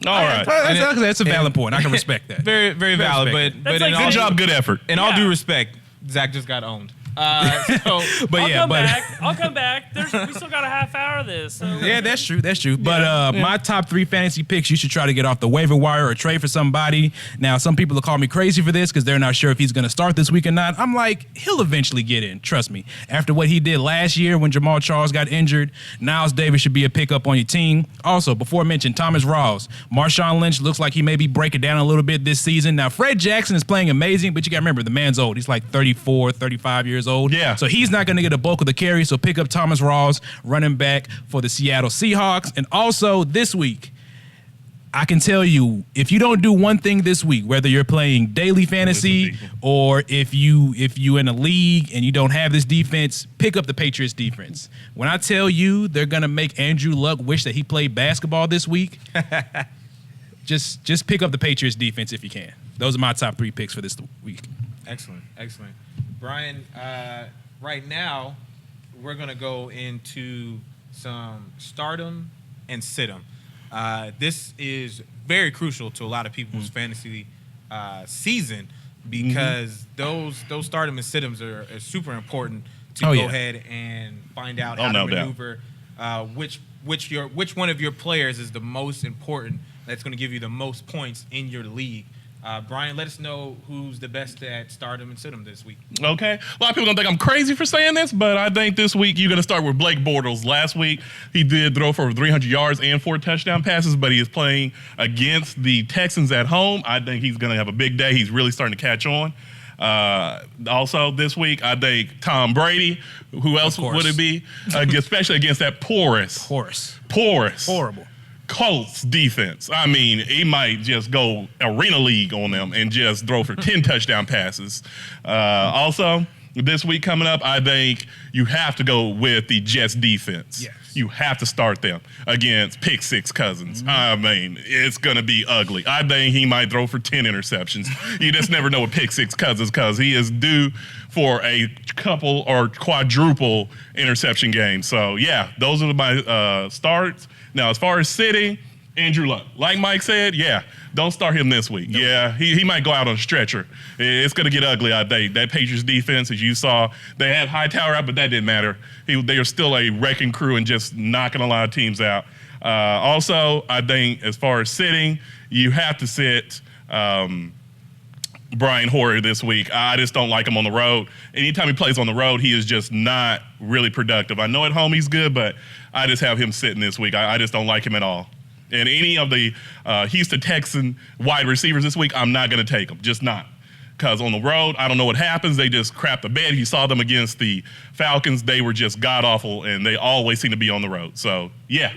All right. That's a valid point. I can respect that. Very, very valid. But Good job, good effort. In all due respect, Zach just got owned. I'll come back. We still got a half hour of this. So. Yeah, that's true. But my top 3 fantasy picks, you should try to get off the waiver wire or trade for somebody. Now, some people will call me crazy for this because they're not sure if he's going to start this week or not. I'm like, he'll eventually get in. Trust me. After what he did last year when Jamal Charles got injured, Niles Davis should be a pickup on your team. Also, before I mentioned Thomas Rawls, Marshawn Lynch looks like he may be breaking down a little bit this season. Now, Fred Jackson is playing amazing, but you got to remember, the man's old. He's like 34, 35 years old. Yeah. So he's not going to get a bulk of the carry, so pick up Thomas Rawls, running back for the Seattle Seahawks. And also this week, I can tell you, if you don't do one thing this week, whether you're playing daily fantasy or if you in a league and you don't have this defense, pick up the Patriots defense. When I tell you they're going to make Andrew Luck wish that he played basketball this week, just pick up the Patriots defense if you can. Those are my top 3 picks for this week. Excellent. Brian, right now, we're going to go into some stardom and sit-em. This is very crucial to a lot of people's fantasy season because those stardom and sit-ems are super important to go ahead and find out how to maneuver which one of your players is the most important that's going to give you the most points in your league. Brian, let us know who's the best at stardom and sit-em this week. Okay. A lot of people don't think I'm crazy for saying this, but I think this week you're going to start with Blake Bortles. Last week, he did throw for 300 yards and 4 touchdown passes, but he is playing against the Texans at home. I think he's going to have a big day. He's really starting to catch on. Also, this week, I think Tom Brady. Who else would it be? Especially against that porous. Horrible. Colts defense. I mean, he might just go arena league on them and just throw for 10 touchdown passes. Also, this week coming up, I think you have to go with the Jets defense. Yes. You have to start them against Pick Six Cousins. I mean, it's going to be ugly. I think he might throw for 10 interceptions. You just never know with Pick Six Cousins because he is due for a couple or quadruple interception game. So, yeah, those are my starts. Now, as far as sitting, Andrew Luck. Like Mike said, don't start him this week. Nope. Yeah, he might go out on a stretcher. It's going to get ugly, I think. That Patriots defense, as you saw, they had Hightower out, but that didn't matter. They are still a wrecking crew and just knocking a lot of teams out. Also, I think as far as sitting, you have to sit Brian Hoyer this week. I just don't like him on the road. Anytime he plays on the road, he is just not really productive. I know at home he's good, but I just have him sitting this week. I just don't like him at all. And any of the Houston Texan wide receivers this week, I'm not going to take them. Just not. Because on the road, I don't know what happens. They just crap the bed. He saw them against the Falcons. They were just god-awful, and they always seem to be on the road. So, yeah.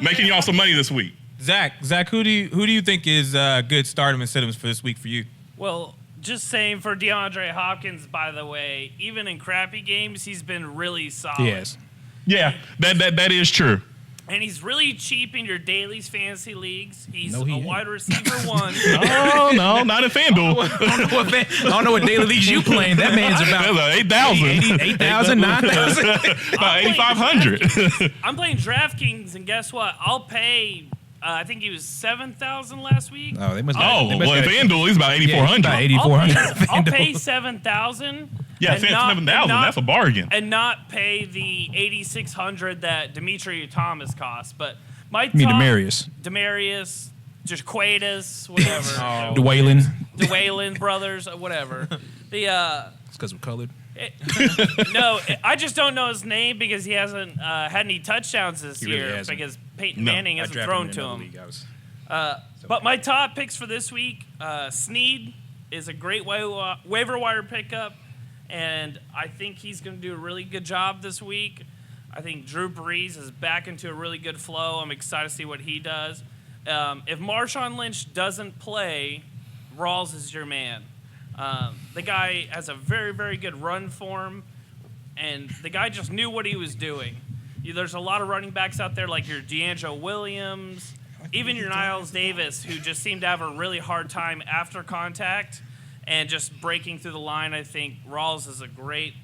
Making y'all some money this week. Zach, who do you think is good stardom and sit-ems for this week for you? Well, just saying for DeAndre Hopkins, by the way, even in crappy games, he's been really solid. Yes. Yeah, that is true. And he's really cheap in your dailies fantasy leagues. He's a wide receiver 1. No, not in FanDuel. I don't know what daily leagues you playing. That man's about 8,000. 8,000, 9,000. About 8,500. I'm playing DraftKings, and guess what? I'll pay... I think he was 7,000 last week. Oh, they must. Well, in FanDuel, he's about 8,400. About 8,400. I'll pay 7,000. Yeah, 7,000. That's a bargain. And not pay the 8,600 that Demetri Thomas cost. But my top, Demarius, Jaquadas, whatever. Dwaylen brothers, whatever. It's because we're colored. I just don't know his name because he hasn't had any touchdowns this year because Peyton Manning hasn't thrown to him. But my top picks for this week, Snead is a great waiver wire pickup, and I think he's going to do a really good job this week. I think Drew Brees is back into a really good flow. I'm excited to see what he does. If Marshawn Lynch doesn't play, Rawls is your man. The guy has a very, very good run form, and the guy just knew what he was doing. There's a lot of running backs out there like your D'Angelo Williams, even your Niles Davis, who just seemed to have a really hard time after contact and just breaking through the line. I think Rawls is a great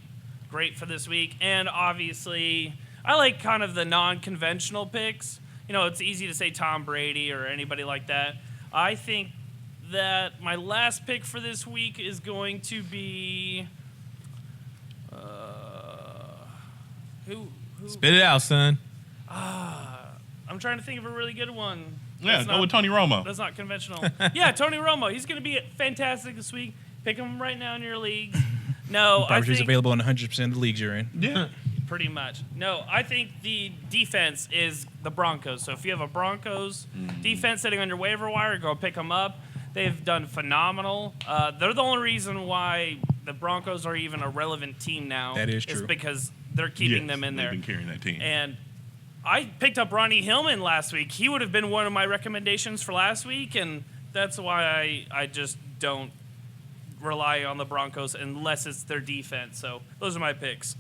for this week. And obviously, I like kind of the non-conventional picks. it's easy to say Tom Brady or anybody like that. I think that my last pick for this week is going to be who? Spit it out, son. I'm trying to think of a really good one. Yeah, go with Tony Romo. That's not conventional. Yeah, Tony Romo. He's going to be fantastic this week. Pick him right now in your leagues. No, I think he's available in 100% of the leagues you're in. Yeah. Pretty much. No, I think the defense is the Broncos. So if you have a Broncos defense sitting on your waiver wire, go pick them up. They've done phenomenal. They're the only reason why the Broncos are even a relevant team now. That is true. Is because they're keeping them in there. They've been carrying that team. And I picked up Ronnie Hillman last week. He would have been one of my recommendations for last week, and that's why I just don't rely on the Broncos unless it's their defense. So those are my picks.